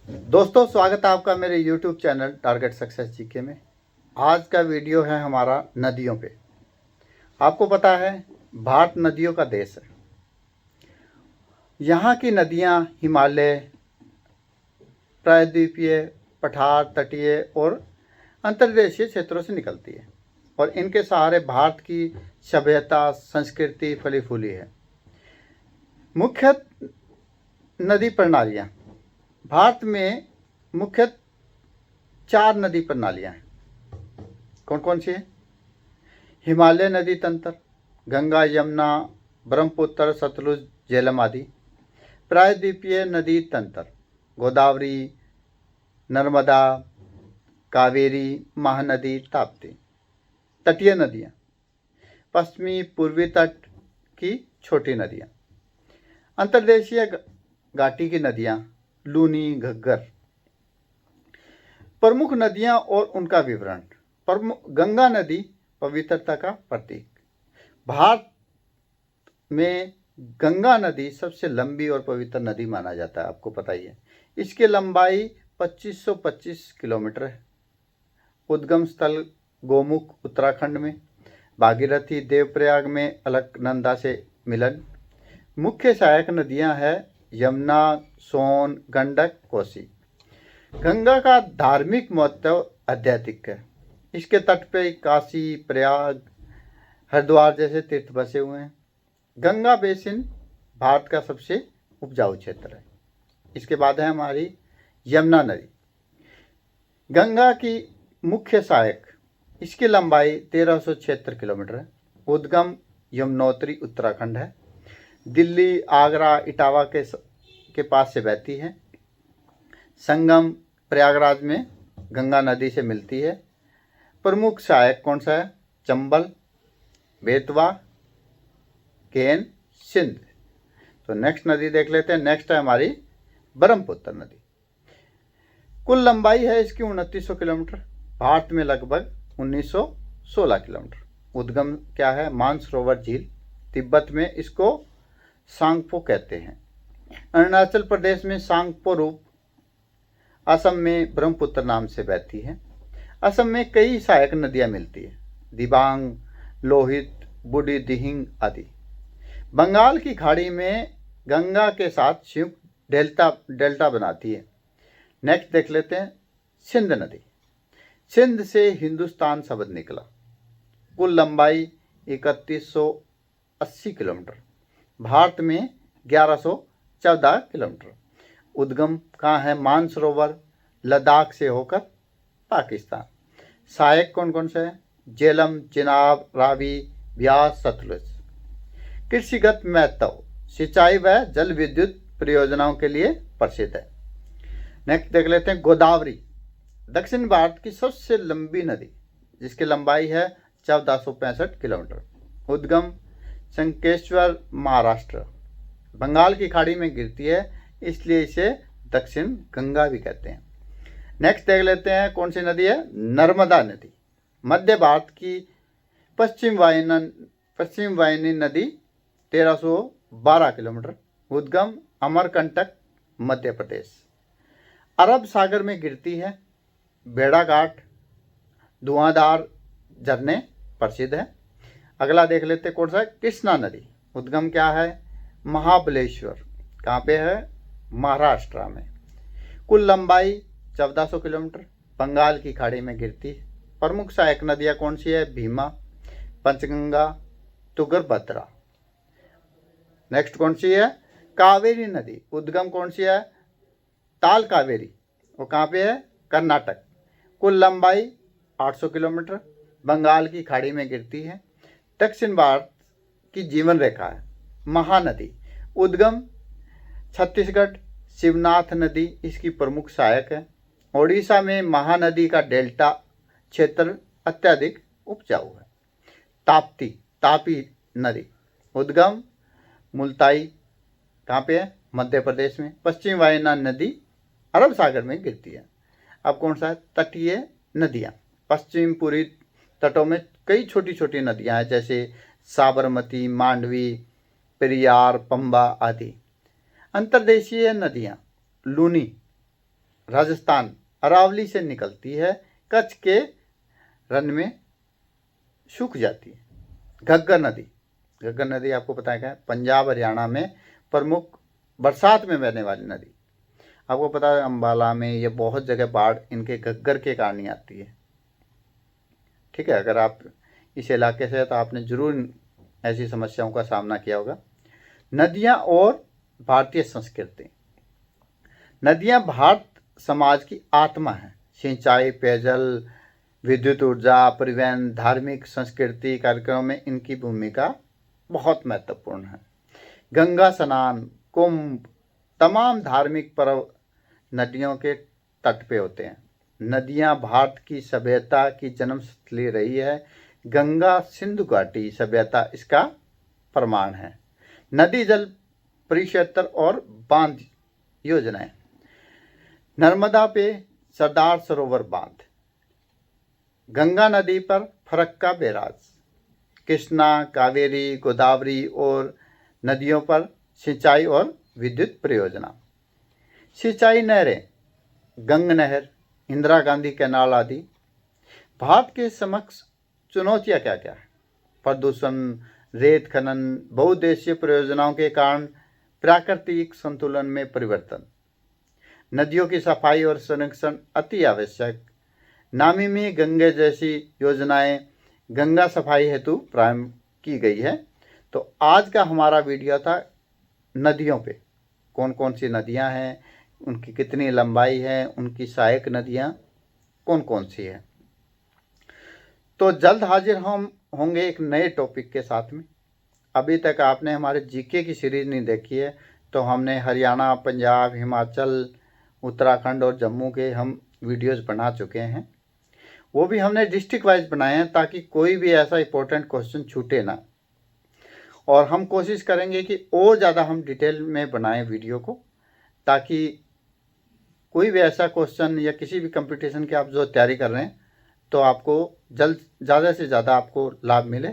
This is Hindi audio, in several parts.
दोस्तों, स्वागत है आपका मेरे YouTube channel target success GK में। आज का वीडियो है हमारा नदियों पे। आपको पता है भारत नदियों का देश है। यहाँ की नदियाँ हिमालय, प्रायद्वीपीय, पठार, तटीय और अंतर्देशीय क्षेत्रों से निकलती है और इनके सहारे भारत की सभ्यता, संस्कृति फली फूली है। मुख्य नदी प्रणालियाँ भारत में मुख्य 4 नदी प्रणालियाँ हैं। कौन कौन सी है? हिमालय नदी तंत्र, गंगा, यमुना, ब्रह्मपुत्र, सतलुज, झेलम आदि। प्रायद्वीपीय नदी तंत्र, गोदावरी, नर्मदा, कावेरी, महानदी, ताप्ती। तटीय नदियाँ, पश्चिमी पूर्वी तट की छोटी नदियाँ। अंतर्देशीय घाटी की नदियाँ, लूनी, घग्गर। प्रमुख नदियाँ और उनका विवरण। गंगा नदी पवित्रता का प्रतीक। भारत में गंगा नदी सबसे लंबी और पवित्र नदी माना जाता है, आपको पता ही है। इसकी लंबाई 2525 किलोमीटर है। उद्गम स्थल गोमुख उत्तराखंड में, भागीरथी देवप्रयाग में, अलकनंदा से मिलन। मुख्य सहायक नदियां हैं यमुना, सोन, गंडक, कोसी। गंगा का धार्मिक महत्व आध्यात्मिक है। इसके तट पे काशी, प्रयाग, हरिद्वार जैसे तीर्थ बसे हुए हैं। गंगा बेसिन भारत का सबसे उपजाऊ क्षेत्र है। इसके बाद है हमारी यमुना नदी। गंगा की मुख्य सहायक, इसकी लंबाई 1376 किलोमीटर है। उद्गम यमुनोत्री उत्तराखंड है। दिल्ली, आगरा, इटावा के पास से बहती है। संगम प्रयागराज में गंगा नदी से मिलती है। प्रमुख सहायक कौन सा है? चंबल, बेतवा, केन, सिंध। तो नेक्स्ट नदी देख लेते हैं। नेक्स्ट है हमारी ब्रह्मपुत्र नदी। कुल लंबाई है इसकी 2900 किलोमीटर। भारत में लगभग 1916 किलोमीटर। उद्गम क्या है? मानसरोवर झील। तिब्बत में इसको सांगपो कहते हैं। अरुणाचल प्रदेश में सांगपो रूप। असम में ब्रह्मपुत्र नाम से बहती है। असम में कई सहायक नदियां मिलती है, दिबांग, लोहित, बूढ़ी दिहिंग आदि। बंगाल की खाड़ी में गंगा के साथ संयुक्त डेल्टा बनाती है। नेक्स्ट देख लेते हैं सिंध नदी। सिंध से हिंदुस्तान शब्द निकला। कुल लंबाई 3180 किलोमीटर। भारत में 1114 किलोमीटर। उद्गम कहाँ है? मानसरोवर, लद्दाख से होकर पाकिस्तान। सहायक कौन कौन से हैं? झेलम, चिनाब, रावी, ब्यास, सतलुज। कृषिगत महत्व, सिंचाई व जल विद्युत परियोजनाओं के लिए प्रसिद्ध है। नेक्स्ट देख लेते हैं गोदावरी। दक्षिण भारत की सबसे लंबी नदी, जिसकी लंबाई है 1465 किलोमीटर। उद्गम शंकेश्वर, महाराष्ट्र। बंगाल की खाड़ी में गिरती है, इसलिए इसे दक्षिण गंगा भी कहते हैं। नेक्स्ट देख लेते हैं कौन सी नदी है? नर्मदा नदी। मध्य भारत की पश्चिम वाहिनी नदी 1312 किलोमीटर। उद्गम अमरकंटक, मध्य प्रदेश। अरब सागर में गिरती है। भेड़ाघाट, धुआंधार झरने प्रसिद्ध है। अगला देख लेते कौन सा है? कृष्णा नदी। उद्गम क्या है? महाबलेश्वर। कहाँ पे है? महाराष्ट्र में। कुल लंबाई 1400 किलोमीटर। बंगाल की खाड़ी में गिरती है। प्रमुख सहायक नदियाँ कौन सी है? भीमा, पंचगंगा, तुंगभद्रा। नेक्स्ट कौन सी है? कावेरी नदी। उद्गम कौन सी है? ताल कावेरी। वो कहाँ पे है? कर्नाटक। कुल लंबाई 800 किलोमीटर। बंगाल की खाड़ी में गिरती है। दक्षिण भारत की जीवन रेखा है। महानदी। उद्गम छत्तीसगढ़। शिवनाथ नदी इसकी प्रमुख सहायक है। ओडिशा में महानदी का डेल्टा क्षेत्र अत्यधिक उपजाऊ है। तापी नदी। उद्गम मुल्ताई। कहाँ पे है? मध्य प्रदेश में। पश्चिम वाहिनी नदी अरब सागर में गिरती है। अब कौन सा है? तटीय नदियाँ। पश्चिम पूर्वी तटों में कई छोटी छोटी नदियाँ हैं, जैसे साबरमती, मांडवी, पेरियार, पंबा आदि। अंतर्देशीय नदियाँ, लूनी, राजस्थान अरावली से निकलती है, कच्छ के रन में सूख जाती है। घग्गर नदी आपको पता है क्या है? पंजाब हरियाणा में प्रमुख बरसात में बहने वाली नदी। आपको पता है अम्बाला में ये बहुत जगह बाढ़ इनके घग्गर के कारण ही आती है। ठीक है, अगर आप इस इलाके से हैं तो आपने जरूर ऐसी समस्याओं का सामना किया होगा। नदियां और भारतीय संस्कृति। नदियां भारत समाज की आत्मा है। सिंचाई, पेयजल, विद्युत ऊर्जा, परिवहन, धार्मिक संस्कृति कार्यक्रमों में इनकी भूमिका बहुत महत्वपूर्ण है। गंगा स्नान, कुंभ, तमाम धार्मिक पर्व नदियों के तट पे होते हैं। नदियां भारत की सभ्यता की जन्मस्थली रही है। गंगा सिंधु घाटी सभ्यता इसका प्रमाण है। नदी जल परिक्षेत्र और बांध योजनाएं। नर्मदा पे सरदार सरोवर बांध, गंगा नदी पर फरक्का बैराज, कृष्णा, कावेरी, गोदावरी और नदियों पर सिंचाई और विद्युत परियोजना। सिंचाई नहरें, गंग नहर, इंदिरा गांधी कैनाल आदि। भारत के समक्ष चुनौतियां क्या क्या है? प्रदूषण, रेत खनन, बहुउद्देशीय परियोजनाओं के कारण प्राकृतिक संतुलन में परिवर्तन। नदियों की सफाई और संरक्षण अति आवश्यक। नामी गंगे जैसी योजनाएं गंगा सफाई हेतु प्रारंभ की गई है। तो आज का हमारा वीडियो था नदियों पे, कौन कौन सी नदियां हैं, उनकी कितनी लंबाई है, उनकी सहायक नदियां कौन कौन सी है। तो जल्द हाजिर हम होंगे एक नए टॉपिक के साथ में। अभी तक आपने हमारे जीके की सीरीज नहीं देखी है तो हमने हरियाणा, पंजाब, हिमाचल, उत्तराखंड और जम्मू के हम वीडियोस बना चुके हैं। वो भी हमने डिस्ट्रिक्ट वाइज बनाए हैं ताकि कोई भी ऐसा इंपॉर्टेंट क्वेश्चन छूटे ना। और हम कोशिश करेंगे कि और ज़्यादा हम डिटेल में बनाएं वीडियो को, ताकि कोई भी ऐसा क्वेश्चन या किसी भी कंपटीशन की आप जो तैयारी कर रहे हैं तो आपको ज़्यादा से ज़्यादा आपको लाभ मिले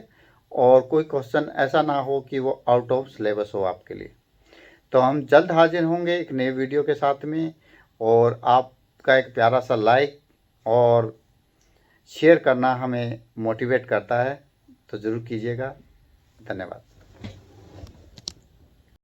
और कोई क्वेश्चन ऐसा ना हो कि वो आउट ऑफ सिलेबस हो आपके लिए। तो हम जल्द हाजिर होंगे एक नए वीडियो के साथ में। और आपका एक प्यारा सा लाइक और शेयर करना हमें मोटिवेट करता है, तो ज़रूर कीजिएगा। धन्यवाद।